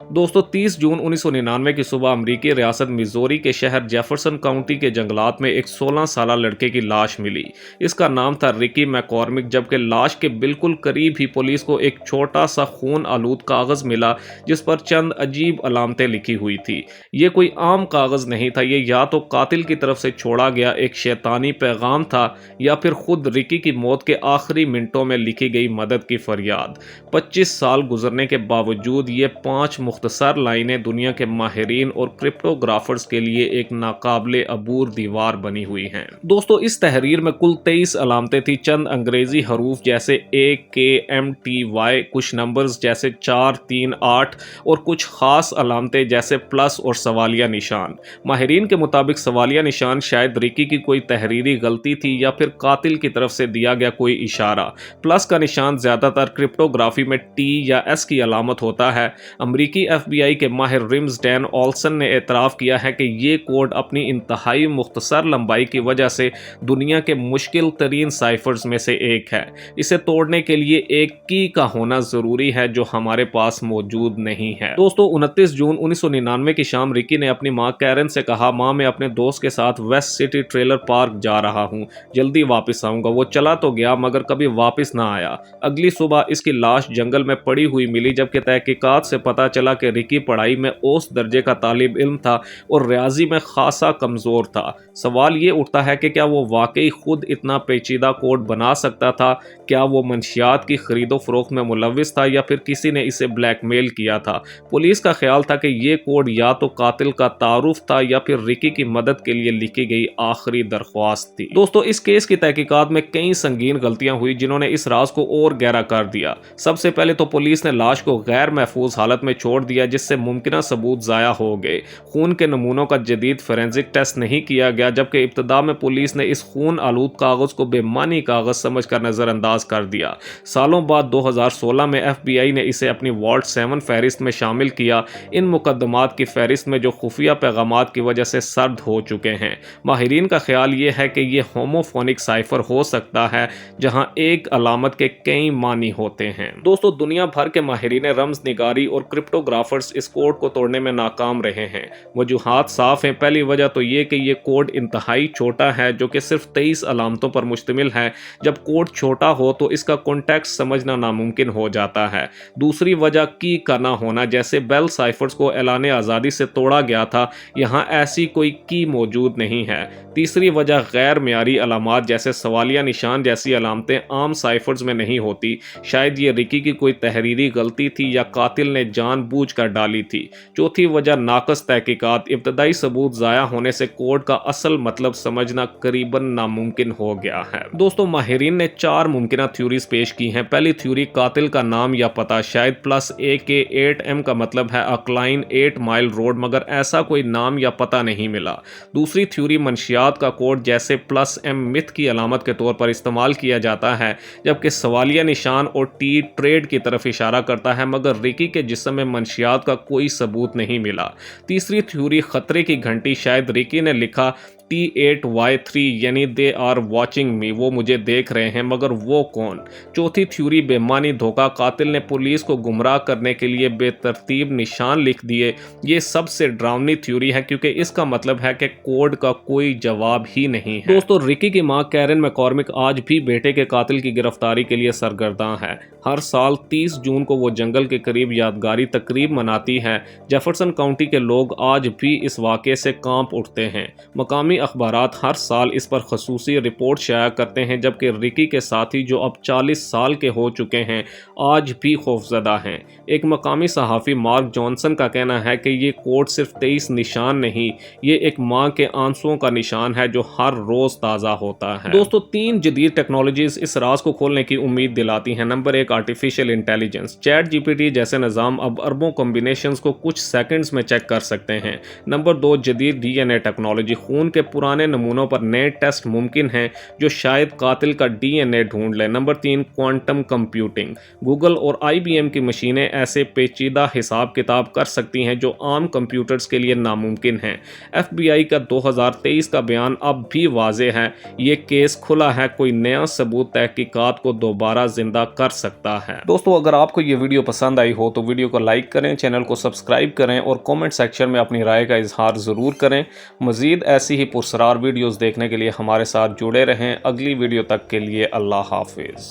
दोस्तों 30 जून 1999 की सुबह अमरीकी रियासत मिजोरी के शहर जेफरसन काउंटी के जंगलात में एक 16 साला लड़के की लाश मिली। इसका नाम था रिकी मैकॉर्मिक, जबकि लाश के बिल्कुल करीब ही पुलिस को एक छोटा सा खून आलूद कागज मिला जिस पर चंद अजीब अलामतें लिखी हुई थी। ये कोई आम कागज नहीं था, ये या तो कातिल की तरफ से छोड़ा गया एक शैतानी पैगाम था या फिर खुद रिकी की मौत के आखिरी मिनटों में लिखी गई मदद की फरियाद। 25 साल गुजरने के बावजूद ये 5 मुख्तसर लाइनें दुनिया के माहिरीन और क्रिप्टोग्राफर्स के लिए एक नाकाबिले अबूर दीवार बनी हुई हैं। दोस्तों इस तहरीर में कुल 23 अलामतें थी, चंद अंग्रेजी हरूफ जैसे AKMTY, कुछ नंबर्स जैसे 4, 3, 8 और कुछ खास अलामतें जैसे प्लस और सवालिया निशान। माहिरीन के मुताबिक सवालिया निशान शायद रिकी की कोई तहरीरी गलती थी या फिर कातिल की तरफ से दिया गया कोई इशारा। प्लस का निशान ज्यादातर क्रिप्टोग्राफी में T या S की अलामत होता है। अमरीकी FBI के माहिर रिम्स डैन ऑल्सन ने एतराफ़ किया है कि ये कोड अपनी इंतहाई मुख्तसर लंबाई की वजह से दुनिया के मुश्किल तरीन साइफर्स में से एक है। इसे तोड़ने के लिए एक की का होना ज़रूरी है जो हमारे पास मौजूद नहीं है। दोस्तों 29 जून 1999 की शाम रिकी ने अपनी माँ कैरन से कहा, माँ मैं अपने दोस्त के साथ वेस्ट सिटी ट्रेलर पार्क जा रहा हूँ, जल्दी वापस आऊँगा। वो चला तो गया मगर कभी वापस ना आया। अगली सुबह इसकी लाश जंगल में पड़ी हुई मिली, जबकि तहकीकात से पता चला कि रिकी पढ़ाई में औसत दर्जे का तालिब इल्म था और रियाजी में खासा कमज़ोर था। सवाल ये उठता है कि क्या वो वाकई खुद इतना पेचीदा कोड बना सकता था? क्या वो मंशियात की खरीदो फरोख्त में मुलविस था या फिर किसी ने इसे ब्लैकमेल किया था? पुलिस का ख्याल था कि ये कोड या तो कातिल का तारुफ था या फिर रिकी की मदद के लिए लिखी गई आखिरी दरख्वास्त थी। दोस्तों इस केस की तहकीकात में कई संगीन गलतियां हुई जिन्होंने इस राज को और गहरा कर दिया। सबसे पहले तो पुलिस ने लाश को गैर महफूज हालत में छोड़ दिया, जिससे मुमकिन सबूत ज़ाया हो गए। खून के नमूनों का जदीद फोरेंसिक टेस्ट नहीं किया गया, जबकि इब्तदा में पुलिस ने इस खून आलूद कागज को बेमानी कागज समझकर नज़रअंदाज कर दिया। सालों बाद 2016 में FBI ने इसे अपनी वॉल्ट 7 फहरिस्त में शामिल किया। इन मुकदमात की फहरिस्त में जो खुफिया पैगामात की वजह से सर्द हो चुके हैं। माहिरीन का ख्याल ये है कि यह होमोफोनिक साइफर हो सकता है जहां एक अलामत के कई मानी होते हैं। दोस्तों दुनिया भर के माहिरीन रम्ज निगारी और क्रिप्टोग्राफर्स इस कोड को तोड़ने में नाकाम रहे हैं। वजूहात साफ हैं। पहली वजह तो ये कि ये कोड इंतहाई छोटा है, जो कि सिर्फ 23 अलामतों पर मुश्तमिल है। जब कोड छोटा हो तो इसका कॉन्टेक्स्ट समझना नामुमकिन हो जाता है। दूसरी वजह की का ना होना, जैसे बेल साइफर्स को ऐलान आज़ादी से तोड़ा गया था, यहाँ ऐसी कोई की मौजूद नहीं है। तीसरी वजह गैर मियारी अलामात जैसे सवालिया निशान जैसी अलामतें आम साइफर्स में नहीं होती। शायद ये रिकी की कोई तहरीरी गलती थी या कातिल ने जानबूझकर डाली थी। चौथी वजह नाकस तहकीकात। इब्तदाई सबूत ज़ाया होने से कोड का असल मतलब समझना करीबन नामुमकिन हो गया है। दोस्तों माहिरीन ने 4 मुमकिन थ्योरीज पेश की हैं। पहली थ्योरी, कातिल का नाम या पता, शायद प्लस AK8M का मतलब है अक्लाइन 8 माइल रोड, मगर ऐसा कोई नाम या पता नहीं मिला। दूसरी थ्योरी, मंशियात का कोड जैसे प्लस M मिथ की अलामत के तौर पर इस्तेमाल किया जाता है, जबकि सवालिया निशान और T ट्रेड की तरफ इशारा करता है, मगर रिकी के जिस्म में मंशियात का कोई सबूत नहीं मिला। तीसरी थ्योरी, खतरे की घंटी, शायद रिकी ने लिखा T8Y3 यानी दे आर वॉचिंग मी, वो मुझे देख रहे हैं, मगर वो कौन? चौथी थ्योरी, बेमानी धोखा, कातिल ने पुलिस को गुमराह करने के लिए बेतरतीब निशान लिख दिए। ये सबसे डरावनी थ्योरी है क्योंकि इसका मतलब है कि कोड का कोई जवाब ही नहीं है। दोस्तों रिकी की मां कैरन मैकॉर्मिक आज भी बेटे के कातिल की गिरफ्तारी के लिए सरगर्दां है। हर साल 30 जून को वो जंगल के करीब यादगारी तकरीब मनाती है। जेफरसन काउंटी के लोग आज भी इस वाक़े से कांप उठते हैं। मकामी अखबारात हर साल इस पर खसूसी रिपोर्ट शाया करते हैं, जबकि रिकी के साथी जो अब 40 साल के हो चुके हैं आज भी खौफजदा हैं। एक मकामी सहाफ़ी मार्क जॉनसन का कहना है कि ये कोड सिर्फ 23 निशान नहीं, ये एक माँ के आंसुओं का निशान है जो हर रोज़ ताज़ा होता है। दोस्तों 3 जदीद टेक्नोलॉजीज़ इस राज को खोलने की उम्मीद दिलाती हैं। Number 1, artificial intelligence. ChatGPT जैसे निज़ाम अब अरबों कॉम्बिनेशंस को कुछ सेकंड्स में चेक कर सकते हैं। नंबर 2, जदीद DNA टेक्नोलॉजी। खून के पुराने नमूनों पर नए टेस्ट मुमकिन हैं जो शायद कातिल का डीएनए ढूंढ लें। Number 3, quantum computing. गूगल और आईबीएम की मशीनें ऐसे पेचीदा हिसाब किताब कर सकती हैं जो आम कंप्यूटर्स के लिए नामुमकिन हैं। एफबीआई का 2023 का बयान अब भी वाज़ेह है, ये केस खुला है, कोई नया सबूत तहकीकात को दोबारा जिंदा कर सकता है। दोस्तों, अगर आपको ये वीडियो पसंद आई हो तो वीडियो को लाइक करें, चैनल को सब्सक्राइब करें और कमेंट सेक्शन में अपनी राय का इजहार ज़रूर करें। मज़ीद ऐसी ही पुरस्कार वीडियोज़ देखने के लिए हमारे साथ जुड़े रहें। अगली वीडियो तक के लिए अल्लाह हाफिज़।